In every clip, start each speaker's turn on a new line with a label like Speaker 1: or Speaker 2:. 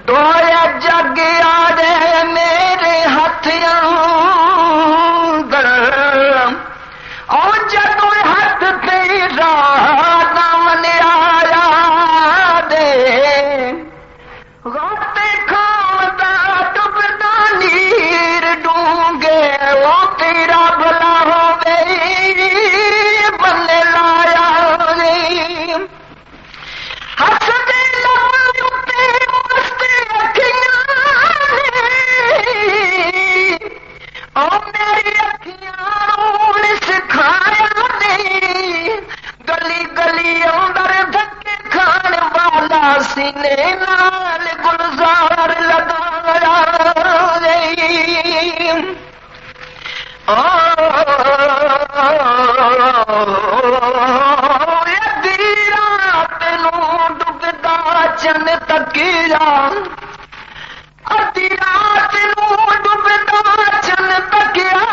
Speaker 1: دویا جگ آدے میرے ہتھیاں اور جدو ہاتھ تیرا دامن آیا دے غوطے کھاؤں ڈبدا نیر ڈونگے وہ تیرا بھلا ہو گئی بنے لایا ہس دے لوتے مستے اکھیاں او میری اکھیاں سکھایا نہیں گلی گلی اندر دھکے کھان والا سینے نال گلزار لگایا ادھی رات نوں ڈبدا چن تکیا ادھی رات نوں ڈبدا چن تکیا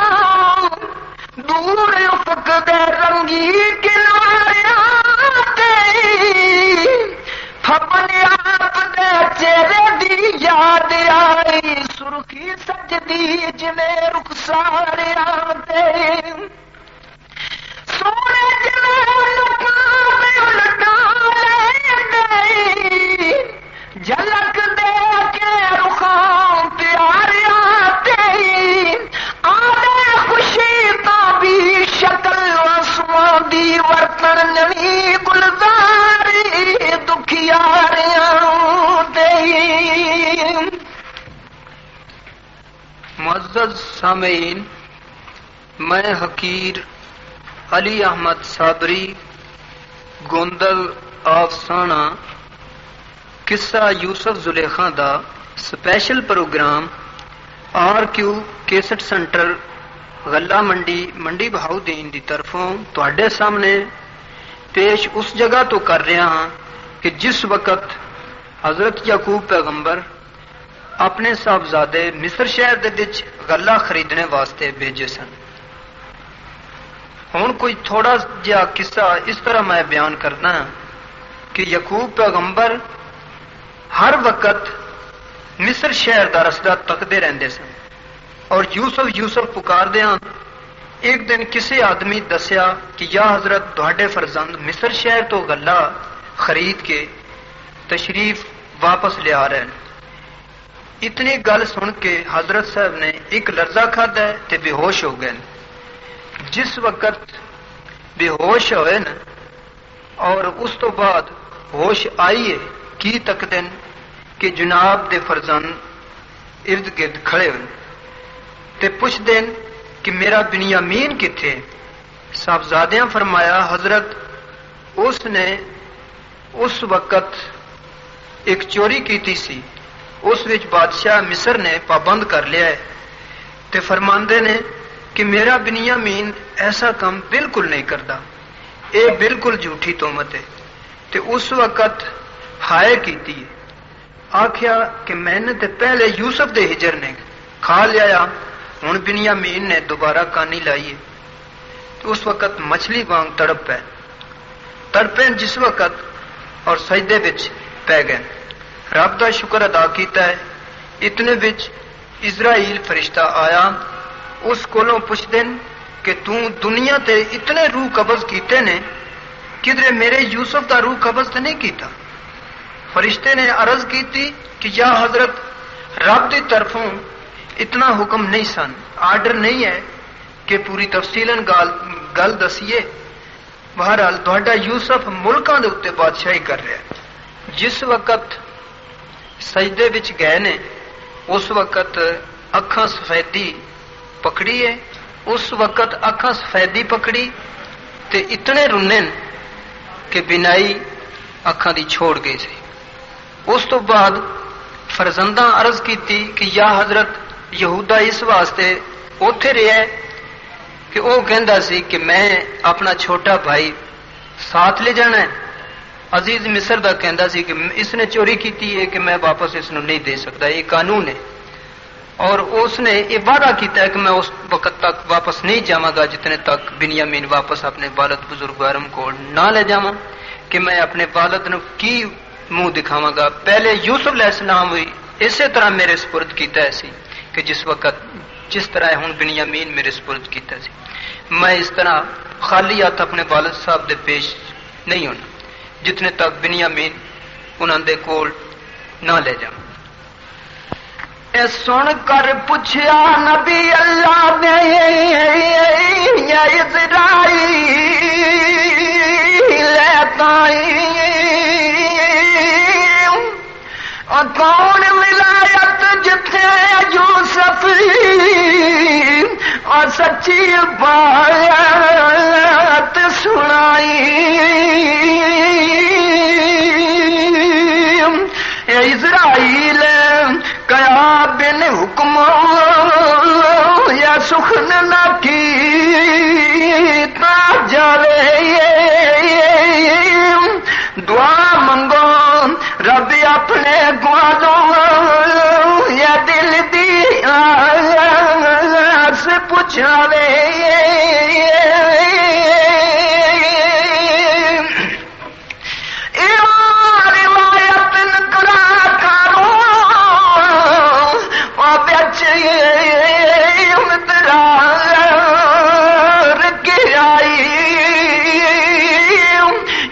Speaker 1: دور افق دے رنگی کناریاں اپنے آپ دے چہرے دی یاد آئی سرخی سجدی جویں رخساریاں تے سونے جویں لکاں الٹا لے جھلک دے کے رخاں پیاریاں تے آدھے خوشی تا بھی شکل آسمان دی ورتن نوی گلزاری دکھیاریاں تے
Speaker 2: معزز سامعین، میں حقیر علی احمد صابری گوندل آفسانہ قصہ یوسف زلیخا دا special programme R Q cassette centre غلہ منڈی بہاؤدین دی طرفوں تواڈے سامنے پیش اس جگہ تو کر رہا ہاں کہ جس وقت حضرت یعقوب پیغمبر اپنے صاحبزادے مصر شہر دے وچ غلہ خریدنے واسطے بھیجے سن۔ ہن کوئی تھوڑا جہا قصہ اس طرح میں بیان کرنا کہ یعقوب پیغمبر ہر وقت مصر شہر دا رستہ تکدے رہندے سن اور یوسف پکاردے ہاں ایک دن کسی آدمی دسیا کہ یا حضرت تہاڈے فرزند مصر شہر تو غلہ خرید کے تشریف واپس لے آ رہے ہیں۔ اتنی گل سن کے حضرت صاحب نے ایک لرزہ کھادا ہے تے بے ہوش ہو گئے۔ جس وقت بے ہوش ہوئے نا اور اس تو بعد ہوش آئیے کی تکدن کہ جناب دے فرزند ارد گرد کھڑے ہوئے تے پوچھ دین کہ میرا بنیامین کتھے؟ صاحبزادیاں فرمایا حضرت اس نے اس وقت ایک چوری کیتی سی، اس وچ بادشاہ مصر نے پابند کر لیا ہے تے فرماندے نے کہ میرا بنیامین ایسا کام بالکل نہیں کرتا، اے بالکل جھوٹی تہمت ہے۔ تے اس وقت ہائے کیتی ہے، آکھیا کہ میں نے تے پہلے یوسف دے ہجر نے کھا لیا، ہن بنیامین نے دوبارہ کانی لائی ہے۔ تو اس وقت مچھلی وانگ تڑپے جس وقت اور سجدے وچ پی گئے، رب دا شکر ادا کیتا ہے۔ اتنے وچ اسرائیل فرشتہ آیا، اس کولوں پوچھ دین کہ تو دنیا تے اتنے روح قبض کیتے نے، کدھر میرے یوسف دا روح قبض تے نہیں کیتا؟ فرشتے نے عرض کیتی کہ یا حضرت رب دی طرفوں اتنا حکم نہیں سن، آرڈر نہیں ہے کہ پوری تفصیلاً گل دسیے۔ بہرحال تہاڈا یوسف ملکاں دے اوتے بادشاہی کر رہا ہے۔ جس وقت سجدے وچ گئے نے اس وقت اکھاں سفیدی پکڑی ہے، اس وقت اکھاں سفیدی پکڑی تے اتنے رنن کہ بینائی اکھاں دی چھوڑ گئی سی۔ اس تو بعد فرزنداں عرض کیتی کہ یا حضرت یہودا اس واسطے اوتھے رہیا ہے کہ وہ کہندا سی کہ میں اپنا چھوٹا بھائی ساتھ لے جانا ہے۔ عزیز مصر دا کہندا سی کہ اس نے چوری کیتی ہے کہ میں واپس اس نو نہیں دے سکتا، یہ قانون ہے۔ اور اس نے یہ وعدہ کیتا ہے کہ میں اس وقت تک واپس نہیں جاواں گا جتنے تک بنیامین واپس اپنے والد بزرگ گارم کو نہ لے جاواں، کہ میں اپنے والد نو کی منہ دکھاواں گا۔ پہلے یوسف علیہ السلام ہوئی اسی طرح میرے سپرد کیتا ہے سی کہ جس طرح ہن بنیامین میرے سپرد کیتا سی، میں اس طرح خالی ہاتھ اپنے والد صاحب دے پیش نہیں ہونا جتنے تک بنیامین انہاں دے کول نہ لے جاواں۔
Speaker 1: اے سن کر پوچھیا نبی اللہ نے یا اسرائیل کون ولایت جتھے یوسف اور سچی بات سنائی، اے اسرائیل کیا بن حکم یا سخن نہ کی تا جاوے، دعا منگو رب اپنے گوالوں یا دل دی آس پچھاوے،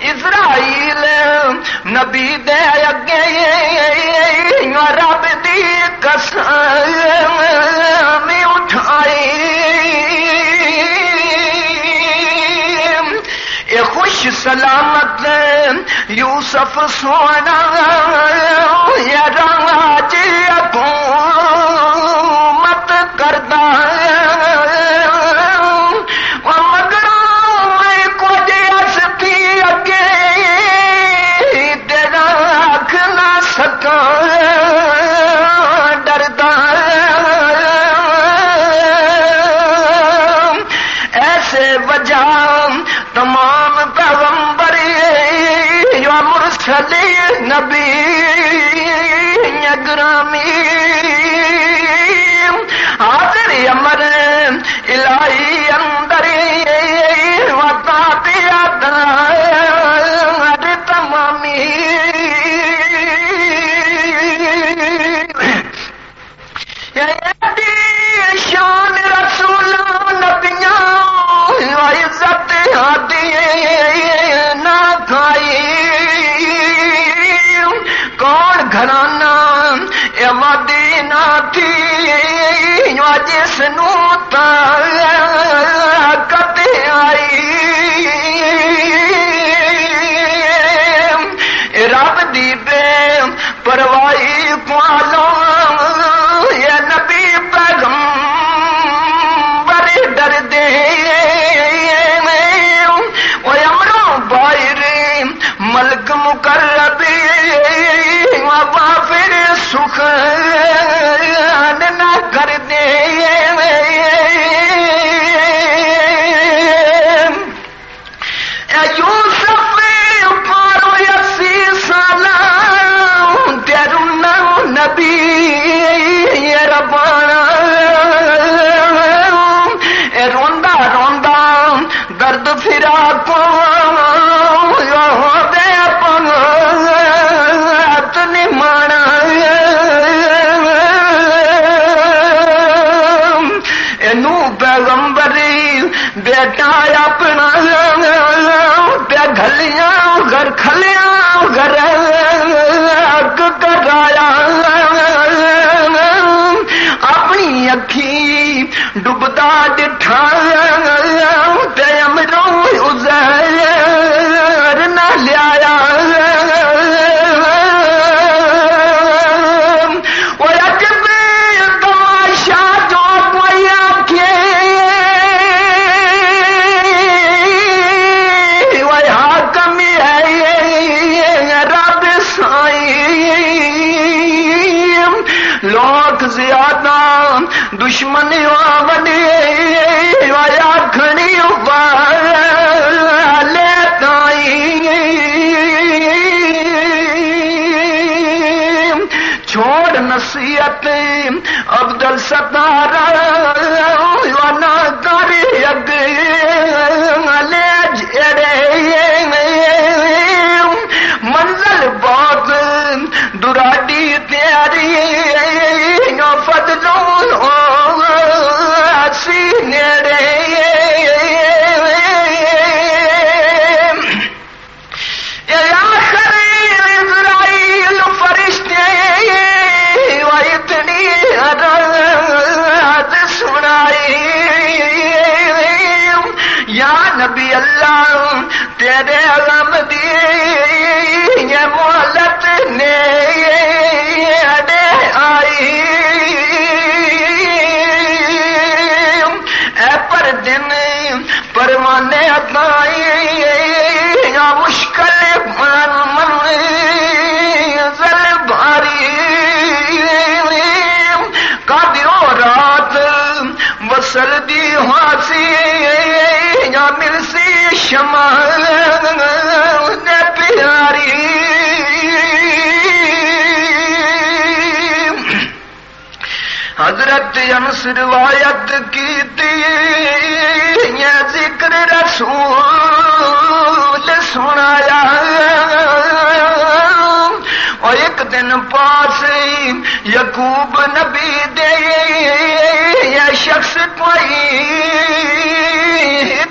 Speaker 1: اسرائیل نبی دے اگے رب دی قسم اٹھائی، اے خوش سلامت یوسف سونا یا راج حکومت کردا ڈردا، ایسے وجہ تمام پیغمبر یا مرسل نبی گرامی حاضر امر الہی اندر وطا پیا در تمامی، شان رسول نبیاں عزت ہادی نہ کھائی، کون گھرانہ اے مدینہ تھی جس نو طاقت آئی، رب دی بے پروائی کوالوں یا نبی پیغمبر ڈر دے، وہ امروں باہر ملک مقربی وبا پھر سکھ نہ کر دے، یوسف پارو 80 سال تیرنا نبی ربانا، روندا روندا درد پھرا کو دے پنت نمانا، اینو پیغمبری بیٹا اپنا پیا گھلیاں گھر کھلیاں گھر کرایا، اپنی اکھی ڈبدا ڈٹھا تے امروں عزیر نہ لیا، وہ عجب تماشا جو کوئی آنکھیں وہ حاکم ہے رب سائیں، لوگ زیادہ دشمن وڈے آخنی والے تائیں، چھوڑ نصیحت عبد منزل ستارا وانا کاری اگے لے جڑے منزل بہت دراڈی تیاری فضلوں سی نیڑے نبی اللہ تیرے علم دی یہ مہلت نے اڑے آئی اے پر دن پروانے اتائی یا مشکل منزل بھاری قادروں رات وصل دی ہاسی یا ملسی شمع نے پیاری حضرت انس روایت کی تھی یہ ذکر رسول سنایا اور ایک دن پاس یعقوب نبی دے یہ شخص کوئی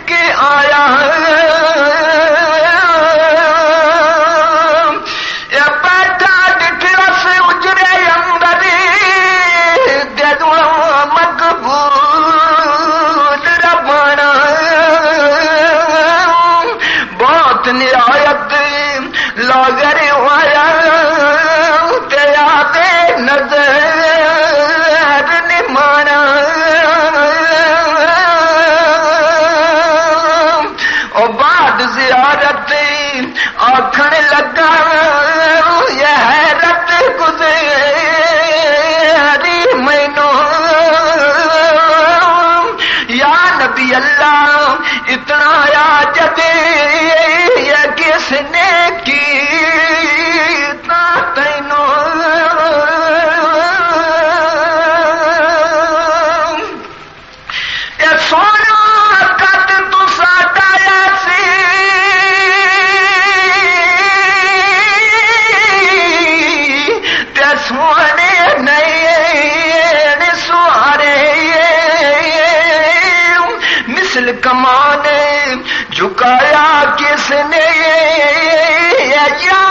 Speaker 1: کہ آیا یہ بیٹھا ڈٹھا سے اجرے اندر دے دعا مقبول ربنا بہت نہایت لاغر ہوا تیرا دے نظر نمانا زیارت آکھن لگا یہ حیرت گزری مینو یا نبی اللہ اتنا یا جدے یہ کس نے کی تینو یہ سونا قد تو ساڈا سونے نہیں سوارے مثل کمان جھکایا کس نے یا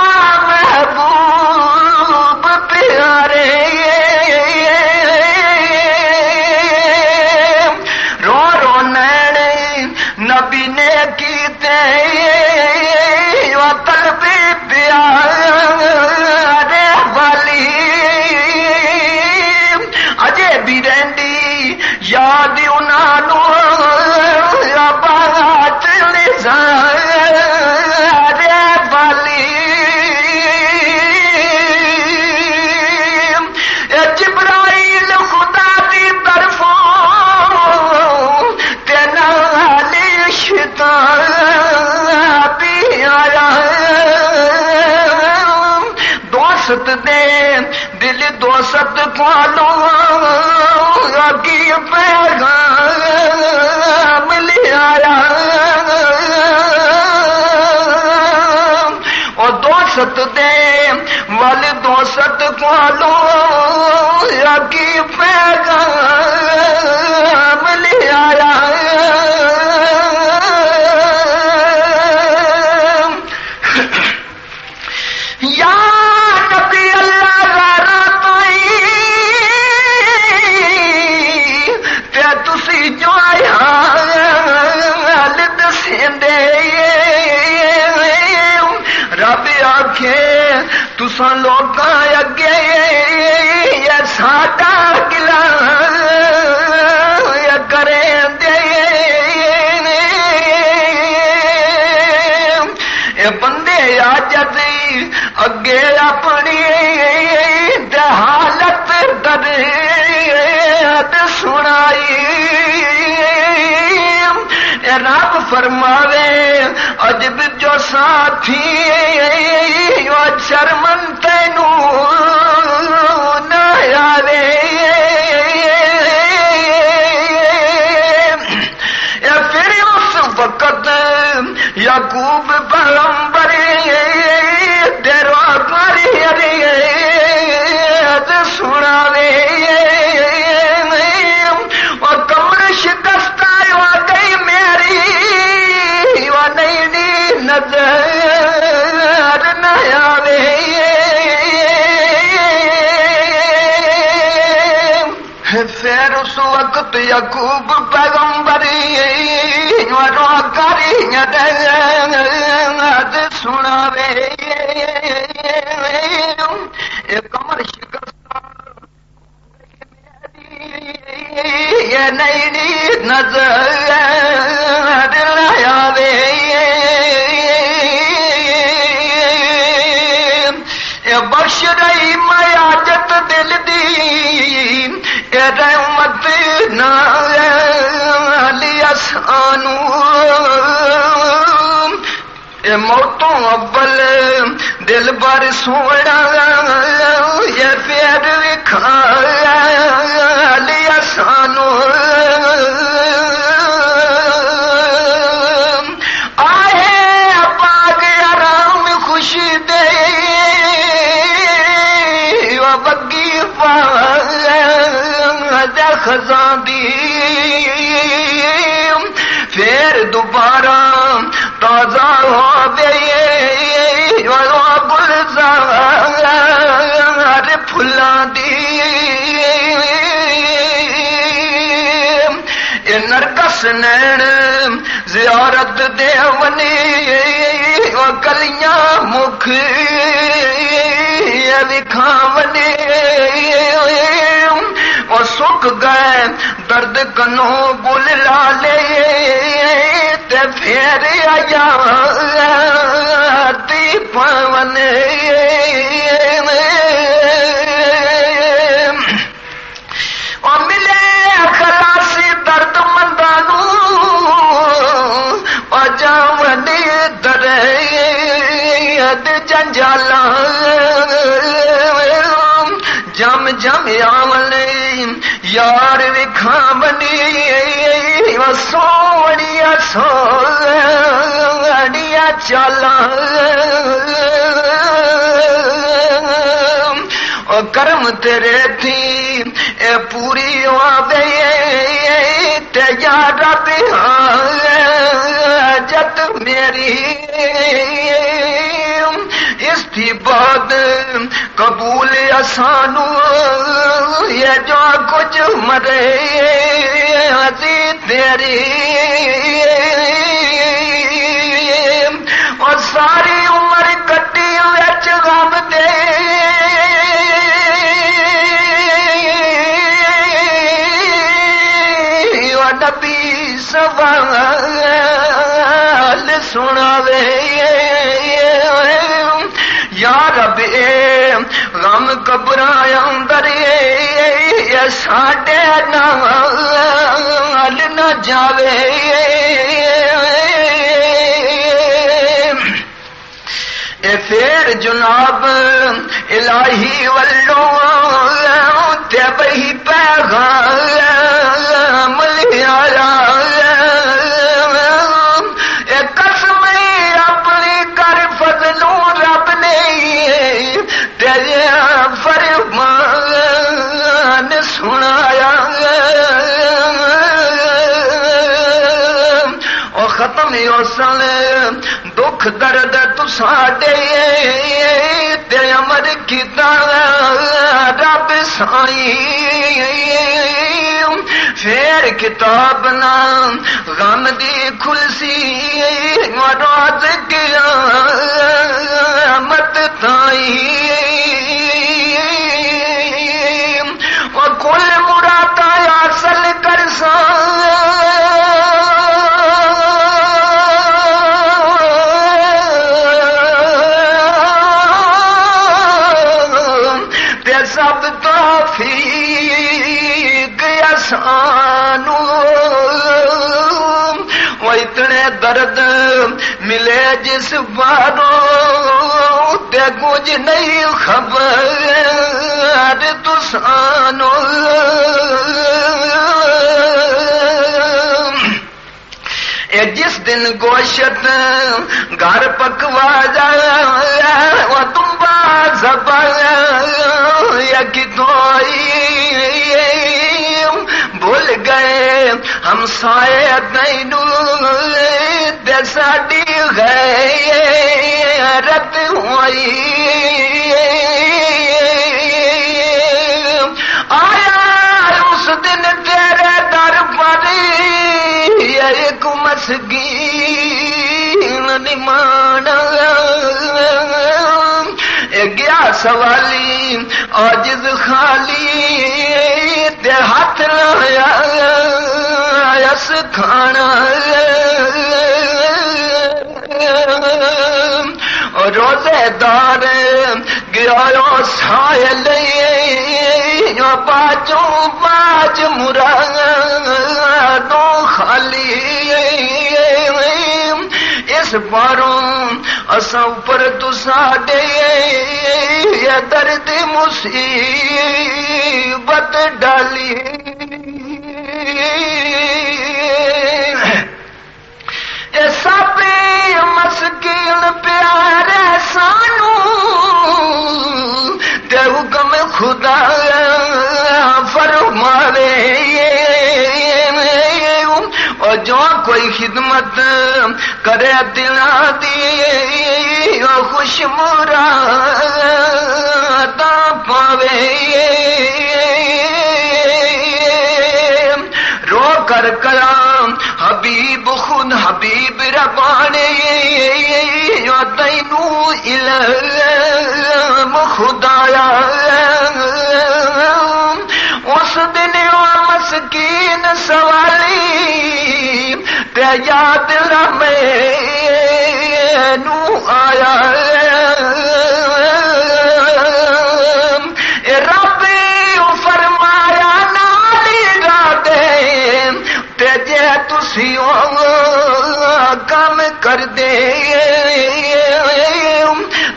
Speaker 1: محبوب پیارے رو رو نین نبی نے کیتے طلب پیارے والی اجے بھی رہندی یاد انہوں بات نظارے والی جبرائیل خدا دی طرفوں تے نال شیطان بھی آیا دوست دے دل دوست پالو کی پیغام لے آیا اور دوست دے وال دوست پالو کی پیغام لے آیا یا نبی اللہ غارہ تے تسی جو آیا دسیندے رب آکھے تساں لوکاں اگے یہ ساڈا گلا کریں دے اے بندے عاجزی اگے اپنی حالت درد سنائی رب فرماوے عجب جو ساتھی شرمن تینوں نہ آوے یعقوب پیغمبر تیرا کاری سناوے اور کمر شکست آ گئی میری وہ نہیں نظر نہ آوے پھر اس وقت یعقوب پیغمبر کاری سناوے کمر شکست یہ نہیں نظر آوے بخش رہی میاجت دل دی رحمت نالی اسانو موتوں اول دل بر سوڑا یہ پھر وکھا لیا سانو آئے باغ آرام خوشی دے بگی خزاں دی پھر دوبارہ تازہ ہو گئے گلزار پھلاں دی نرگس نین زیارت دے ونی کلیاں مکھ وکھاونے اور سکھ گئے درد کنوں بل لالے تے پھر آیا تی پاونے اور ملے خلاصی درد مندانو اور جاونے درد جنجالا جم جم آونے یار وکھاونے سوڑیا سوڑیا چالا کرم تیرے تھی اے پوری آوے تے یا رب جت میری اس کی بعد قبول اسانو یہ جو کچھ مرے ہنسی تیری اور ساری عمر کٹی وچ غم دے نبی سوال سناوے یا رب غم قبراں اندر ساڈے نال نہ جاوے پھر جناب الہی ولوں تے بہی پیغام لیا قسم اپنی کر فضلوں رب نے تیرے فرمان سنایا اور ختم حسن دکھ درد تساڈے تے امر کیتا رب سائیں پھر کتاب نام غم دی کھلسی رات قیامت تائیں اور کل مراد حاصل کر سب توفیق اسانو وہ اتنے درد ملے جس باروں تے کچھ نہیں خبر تسانو جس دن گوشت گھر پکوا جا وہ تم زبا یا کتوئی بھول گئے ہم سائے تینو دے ساڈی غیرت ہوئی آیا اس دن تیرے در پر ایک مسکین نمان گیا سوالی عاجز خالی تے ہاتھ لایا اس کھانا روزے دار گیا سائل باجوں باج مرادوں خالی اس باروں اساں اوپر تو ساڈے درد مصیبت ڈالی سب مسکین پیارے سانو تے حکم خدا فرماوے اور جو کوئی خدمت کرے دلاں دی خوش مراد پاوے رو کر کلام حبیب خود حبیب ربانے تینو علم خدایا اس دن مسکین سوالی تے یاد مینو آیا رب فرمایا نالی ڈاڈے تے جے تسی کم کر دے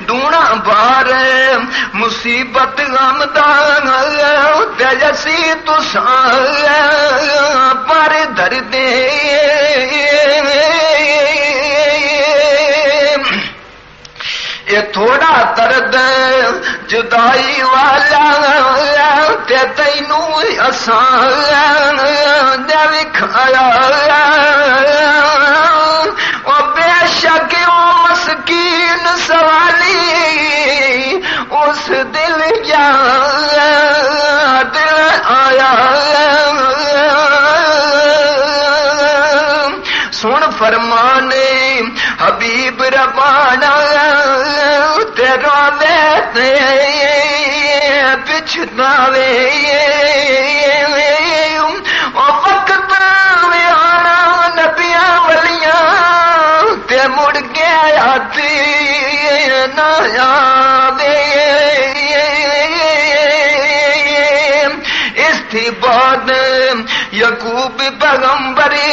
Speaker 1: دونا بار مصیبت غمدان تے جسی تساں پر در دے یہ تھوڑا درد جدائی والا تے تینو اساں نے وکھایا او بے شک او مسکین سوالی اس دل یاد آیا سن فرمانے حبیب ربانا تیرا تے پچھتاوے او وقت میں آنا نبیاں ولیاں تے مڑ کے آتی نہ آوے اس تھی بعد یعقوب پیغمبری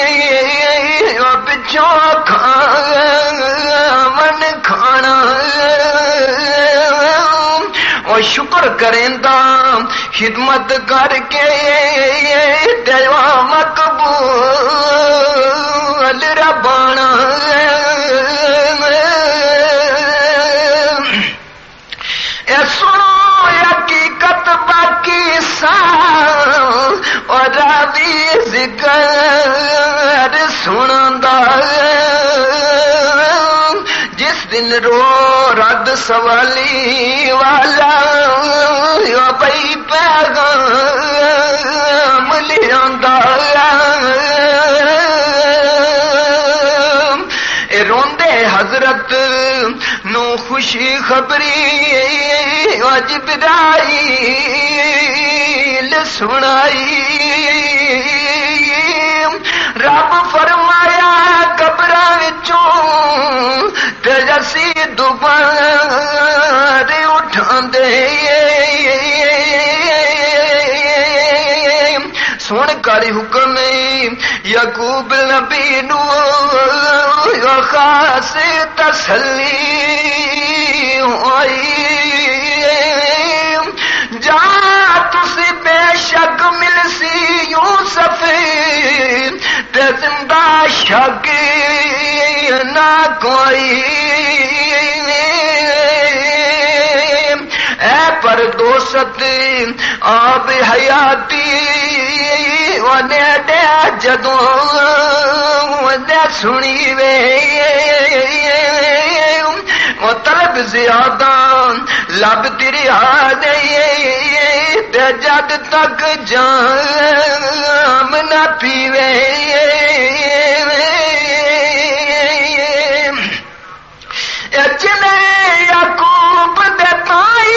Speaker 1: پچھوں من کھانا اور شکر کریندا خدمت کر کے دیوا مقبول ربانا اے سنو حقیقت باقی سا اور راوی ذکر سنندا جس دن رو رد سوالی والا بھئی پیغام لیاندا روندے حضرت نو خوشی خبری جبرائیل سنائی رب فرمایا قبراں وچوں تجسی دوبارے اٹھاندے سن کر حکم یعقوب نبی نو خاص تسلی ہوئی جا تسی بے شک ملسی یوسف تے زندہ شک نہ کوئی اے پر دوست آب حیاتی ونے جدوں دے سنی وے وہ طلب زیادہ لب دریا دے تے جد تک جام نہ پیوے جنے یعقوب دے تائی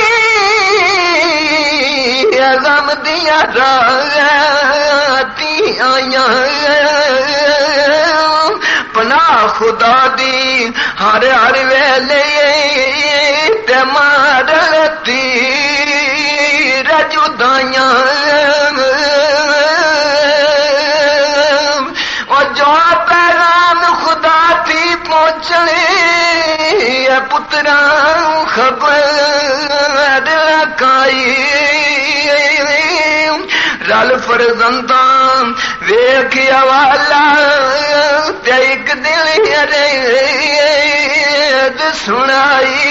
Speaker 1: غم دیا راتی آیاں پناہ خدا دی ہر ہر ویلے تے مارتی رجدائیاں اور جو پیغام خدا تھی پہنچنے پتراں خبر لکائی رل فرزنداں ویکھیا والا تے ایک دل ارد سنائی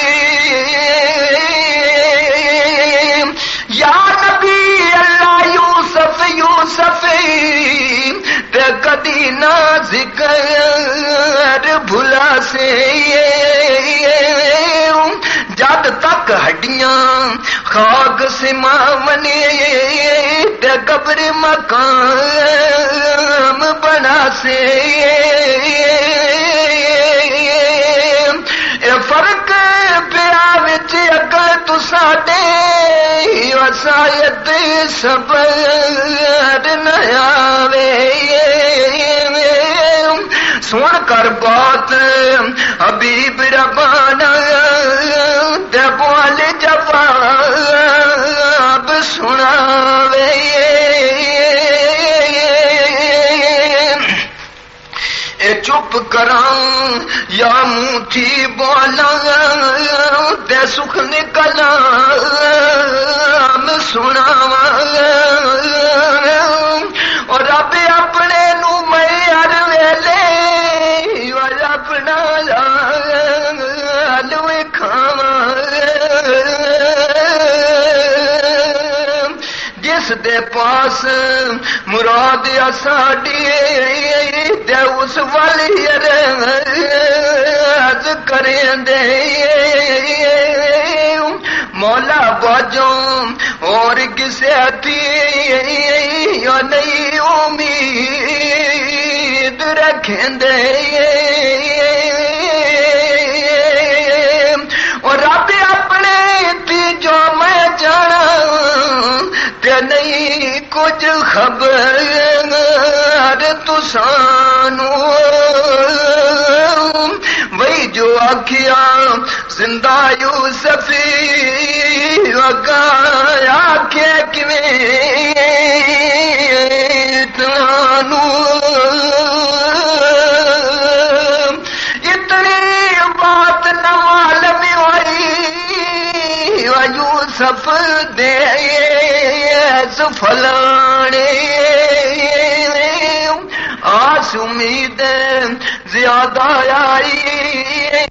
Speaker 1: یا نبی اللہ یوسف یوسف تے کدی نہ ذکر بھلا سے جد تک ہڈیاں خاک سماونے تے قبر مقام بنا سے اے فرق پیا وچ اگر تو ساڈے وسائت صبر نہ آوے سن کر بات حبیب ربانا تے بول جواب سناوے اے چپ کراں یا منہ تھی بولاں تے سکھ نکلاں سناواں اور رب اپنے نو میں ہر ویلے اور اپنا لال کھاواں جس دے پاس مراد ساڈی تے اس والی عرض کریں دے مولا باجوں اور کسے تھی نہیں امید رکھیں دے اور رب اپنے تھی جو میں جانا تے نہیں کچھ خبر تو سانو وہی جو آکھیا زندہ یوسفی وگایا کہ تانو اتنی بات نہ معلوم ہوئی یوسف دے فلانے آس امید زیادہ آئی